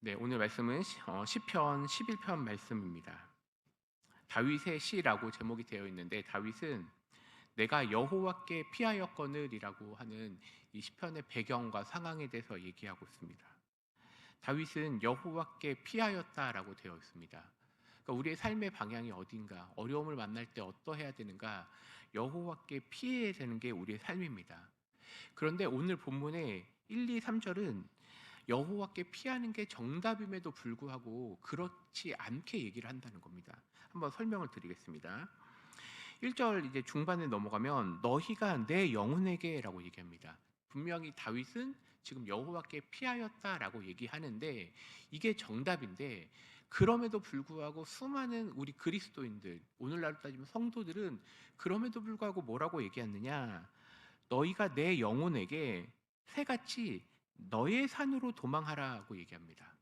네, 오늘 말씀은 시편 11편 말씀입니다. 다윗의 시라고 제목이 되어 있는데 다윗은 내가 여호와께 피하였거늘이라고 하는 이 시편의 배경과 상황에 대해서 얘기하고 있습니다. 다윗은 여호와께 피하였다라고 되어 있습니다. 그러니까 우리의 삶의 방향이 어딘가, 어려움을 만날 때 어떠해야 되는가, 여호와께 피해야 되는 게 우리의 삶입니다. 그런데 오늘 본문의 1, 2, 3절은 여호와께 피하는 게 정답임에도 불구하고 그렇지 않게 얘기를 한다는 겁니다. 한번 설명을 드리겠습니다. 1절 이제 중반에 넘어가면 너희가 내 영혼에게라고 얘기합니다. 분명히 다윗은 지금 여호와께 피하였다라고 얘기하는데 이게 정답인데 그럼에도 불구하고 수많은 우리 그리스도인들, 오늘날 따지면 성도들은 그럼에도 불구하고 뭐라고 얘기하느냐? 너희가 내 영혼에게 새같이 너의 산으로 도망하라고 얘기합니다.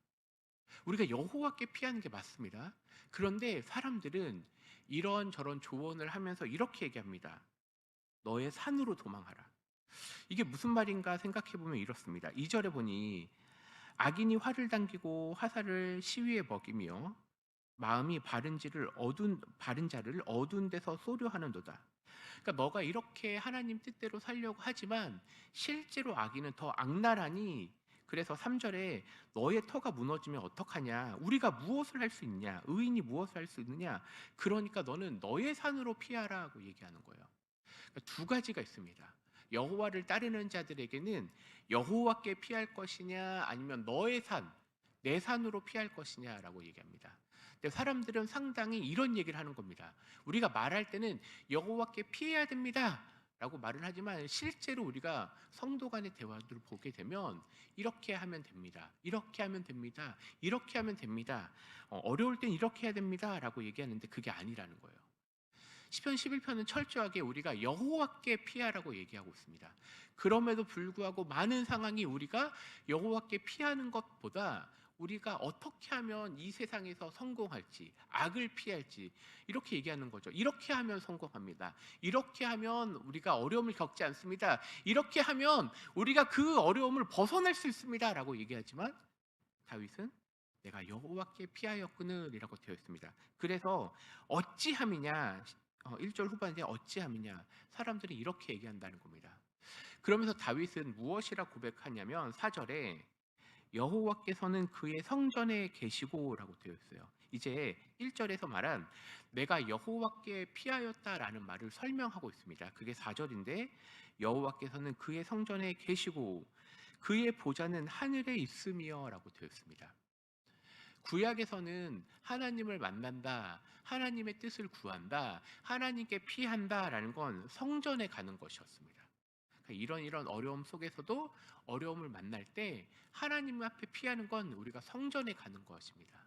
우리가 여호와께 피하는 게 맞습니다. 그런데 사람들은 이런저런 조언을 하면서 이렇게 얘기합니다. 너의 산으로 도망하라. 이게 무슨 말인가 생각해 보면 이렇습니다. 2절에 보니 악인이 활을 당기고 화살을 시위에 먹이며 마음이 바른 자를 어두운 데서 쏘려 하는도다. 그러니까 너가 이렇게 하나님 뜻대로 살려고 하지만 실제로 악인은 더 악랄하니 그래서 3절에 너의 터가 무너지면 어떡하냐? 우리가 무엇을 할 수 있냐? 의인이 무엇을 할 수 있느냐? 그러니까 너는 너의 산으로 피하라고 얘기하는 거예요. 그러니까 두 가지가 있습니다. 여호와를 따르는 자들에게는 여호와께 피할 것이냐 아니면 너의 산, 내 산으로 피할 것이냐라고 얘기합니다. 근데 사람들은 상당히 이런 얘기를 하는 겁니다. 우리가 말할 때는 여호와께 피해야 됩니다. 라고 말을 하지만 실제로 우리가 성도 간의 대화들을 보게 되면 이렇게 하면 됩니다. 이렇게 하면 됩니다. 이렇게 하면 됩니다. 어려울 땐 이렇게 해야 됩니다. 라고 얘기하는데 그게 아니라는 거예요. 시편 11편은 철저하게 우리가 여호와께 피하라고 얘기하고 있습니다. 그럼에도 불구하고 많은 상황이 우리가 여호와께 피하는 것보다 우리가 어떻게 하면 이 세상에서 성공할지, 악을 피할지 이렇게 얘기하는 거죠. 이렇게 하면 성공합니다. 이렇게 하면 우리가 어려움을 겪지 않습니다. 이렇게 하면 우리가 그 어려움을 벗어날 수 있습니다라고 얘기하지만 다윗은 내가 여호와께 피하였거늘이라고 되어 있습니다. 그래서 어찌함이냐 1절 후반에 어찌함이냐 사람들이 이렇게 얘기한다는 겁니다. 그러면서 다윗은 무엇이라 고백하냐면 4절에 여호와께서는 그의 성전에 계시고라고 되어 있어요. 이제 1절에서 말한 내가 여호와께 피하였다라는 말을 설명하고 있습니다. 그게 4절인데 여호와께서는 그의 성전에 계시고 그의 보좌는 하늘에 있으며라고 되어 있습니다. 구약에서는 하나님을 만난다, 하나님의 뜻을 구한다, 하나님께 피한다라는 건 성전에 가는 것이었습니다. 그러니까 이런 어려움 속에서도 어려움을 만날 때 하나님 앞에 피하는 건 우리가 성전에 가는 것입니다.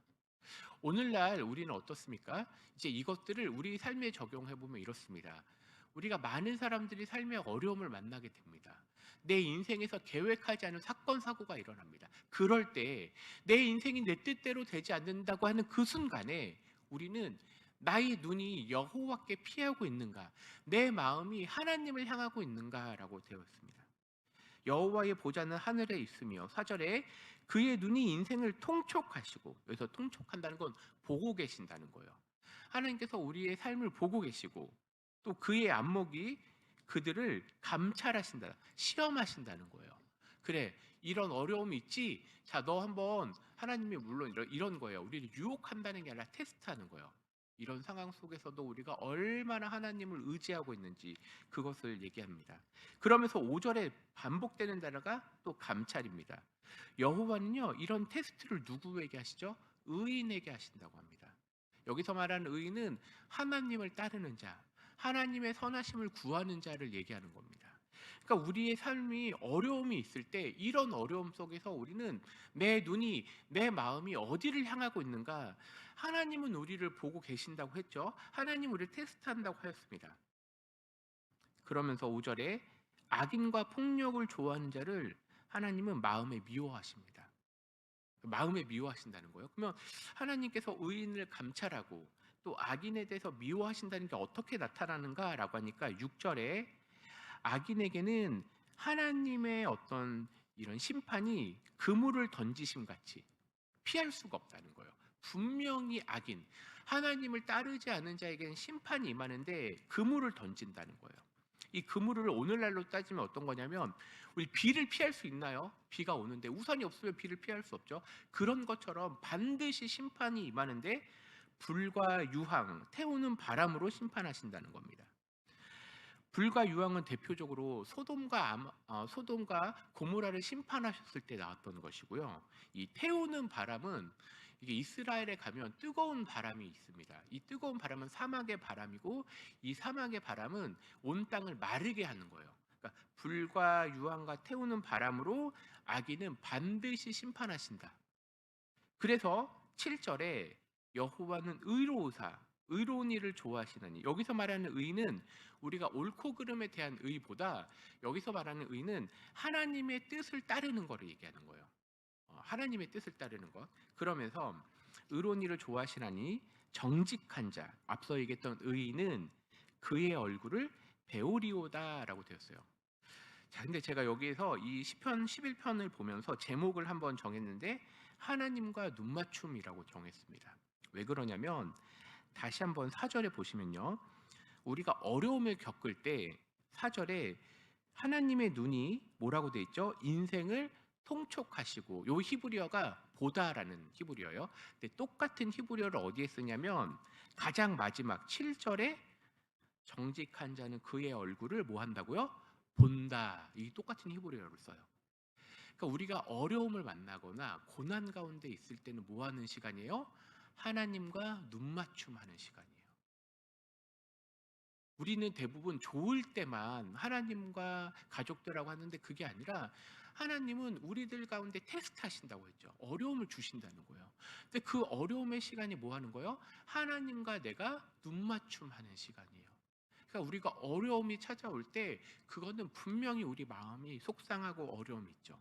오늘날 우리는 어떻습니까? 이제 이것들을 우리 삶에 적용해 보면 이렇습니다. 우리가 많은 사람들이 삶의 어려움을 만나게 됩니다. 내 인생에서 계획하지 않은 사건 사고가 일어납니다. 그럴 때 내 인생이 내 뜻대로 되지 않는다고 하는 그 순간에 우리는 나의 눈이 여호와께 피하고 있는가, 내 마음이 하나님을 향하고 있는가라고 되어 있습니다. 여호와의 보좌는 하늘에 있으며 4절에 그의 눈이 인생을 통촉하시고, 여기서 통촉한다는 건 보고 계신다는 거예요. 하나님께서 우리의 삶을 보고 계시고 또 그의 안목이 그들을 감찰하신다, 시험하신다는 거예요. 그래, 이런 어려움이 있지? 자, 너 한번 하나님이 물론 이런 거예요. 우리를 유혹한다는 게 아니라 테스트하는 거예요. 이런 상황 속에서도 우리가 얼마나 하나님을 의지하고 있는지 그것을 얘기합니다. 그러면서 5절에 반복되는 단어가 또 감찰입니다. 여호와는요, 이런 테스트를 누구에게 하시죠? 의인에게 하신다고 합니다. 여기서 말하는 의인은 하나님을 따르는 자, 하나님의 선하심을 구하는 자를 얘기하는 겁니다. 그러니까 우리의 삶이 어려움이 있을 때 이런 어려움 속에서 우리는 내 눈이, 내 마음이 어디를 향하고 있는가? 하나님은 우리를 보고 계신다고 했죠. 하나님 우리를 테스트한다고 하였습니다. 그러면서 5절에 악인과 폭력을 좋아하는 자를 하나님은 마음에 미워하십니다. 마음에 미워하신다는 거예요. 그러면 하나님께서 의인을 감찰하고 또 악인에 대해서 미워하신다는 게 어떻게 나타나는가라고 하니까 6절에 악인에게는 하나님의 어떤 이런 심판이 그물을 던지심 같이, 피할 수가 없다는 거예요. 분명히 악인, 하나님을 따르지 않은 자에게는 심판이 임하는데 그물을 던진다는 거예요. 이 그물을 오늘날로 따지면 어떤 거냐면, 우리 비를 피할 수 있나요? 비가 오는데 우산이 없으면 비를 피할 수 없죠. 그런 것처럼 반드시 심판이 임하는데 불과 유황, 태우는 바람으로 심판하신다는 겁니다. 불과 유황은 대표적으로 소돔과 고모라를 심판하셨을 때 나왔던 것이고요. 이 태우는 바람은, 이게 이스라엘에 가면 뜨거운 바람이 있습니다. 이 뜨거운 바람은 사막의 바람이고, 이 사막의 바람은 온 땅을 마르게 하는 거예요. 그러니까 불과 유황과 태우는 바람으로 악인은 반드시 심판하신다. 그래서 7절에 여호와는 의로우사 의로운 일을 좋아하시느니, 여기서 말하는 의는 우리가 옳고 그름에 대한 의보다 여기서 말하는 의는 하나님의 뜻을 따르는 것을 얘기하는 거예요. 하나님의 뜻을 따르는 것. 그러면서 의로운 일을 좋아하시나니 정직한 자, 앞서 얘기했던 의인은 그의 얼굴을 배우리오다라고 되었어요. 자, 근데 제가 여기에서 이 시편 11편을 보면서 제목을 한번 정했는데 하나님과 눈맞춤이라고 정했습니다. 왜 그러냐면, 다시 한번 4절에 보시면요, 우리가 어려움을 겪을 때 4절에 하나님의 눈이 뭐라고 돼 있죠? 인생을 통촉하시고, 요 히브리어가 보다라는 히브리어예요. 근데 똑같은 히브리어를 어디에 쓰냐면 가장 마지막 7절에 정직한 자는 그의 얼굴을 뭐 한다고요? 본다. 이 똑같은 히브리어를 써요. 그러니까 우리가 어려움을 만나거나 고난 가운데 있을 때는 뭐 하는 시간이에요? 하나님과 눈맞춤하는 시간이에요. 우리는 대부분 좋을 때만 하나님과 가족들하고 하는데, 그게 아니라 하나님은 우리들 가운데 테스트 하신다고 했죠. 어려움을 주신다는 거예요. 근데 그 어려움의 시간이 뭐 하는 거예요? 하나님과 내가 눈맞춤하는 시간이에요. 그러니까 우리가 어려움이 찾아올 때 그거는 분명히 우리 마음이 속상하고 어려움이 있죠.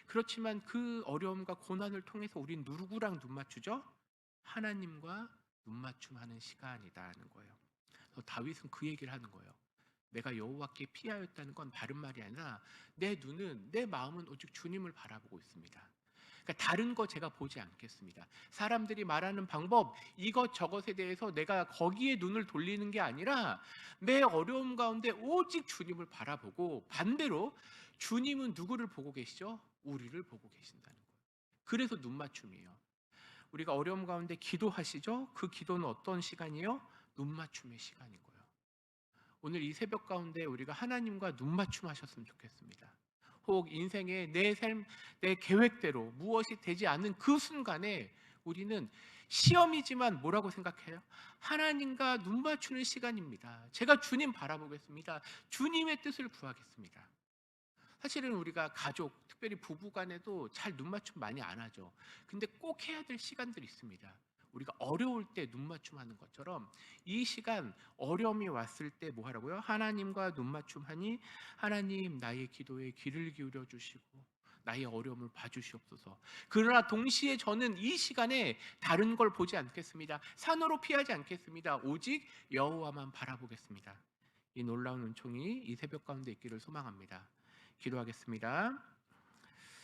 그렇지만 그 어려움과 고난을 통해서 우린 누구랑 눈 맞추죠? 하나님과 눈 맞춤하는 시간이다는 거예요. 그래서 다윗은 그 얘기를 하는 거예요. 내가 여호와께 피하였다는 건 다른 말이 아니라 내 눈은, 내 마음은 오직 주님을 바라보고 있습니다. 그러니까 다른 거 제가 보지 않겠습니다. 사람들이 말하는 방법, 이것저것에 대해서 내가 거기에 눈을 돌리는 게 아니라 내 어려움 가운데 오직 주님을 바라보고, 반대로 주님은 누구를 보고 계시죠? 우리를 보고 계신다는 거예요. 그래서 눈맞춤이에요. 우리가 어려움 가운데 기도하시죠? 그 기도는 어떤 시간이에요? 눈맞춤의 시간인 거예요. 오늘 이 새벽 가운데 우리가 하나님과 눈맞춤하셨으면 좋겠습니다. 혹 인생의 내 삶, 내 계획대로 무엇이 되지 않는 그 순간에 우리는 시험이지만 뭐라고 생각해요? 하나님과 눈 맞추는 시간입니다. 제가 주님 바라보겠습니다. 주님의 뜻을 구하겠습니다. 사실은 우리가 가족, 특별히 부부 간에도 잘 눈 맞춤 많이 안 하죠. 근데 꼭 해야 될 시간들이 있습니다. 우리가 어려울 때 눈 맞춤하는 것처럼 이 시간, 어려움이 왔을 때 뭐 하라고요? 하나님과 눈 맞춤하니 하나님 나의 기도에 귀를 기울여 주시고 나의 어려움을 봐주시옵소서. 그러나 동시에 저는 이 시간에 다른 걸 보지 않겠습니다. 산으로 피하지 않겠습니다. 오직 여호와만 바라보겠습니다. 이 놀라운 은총이 이 새벽 가운데 있기를 소망합니다. 기도하겠습니다.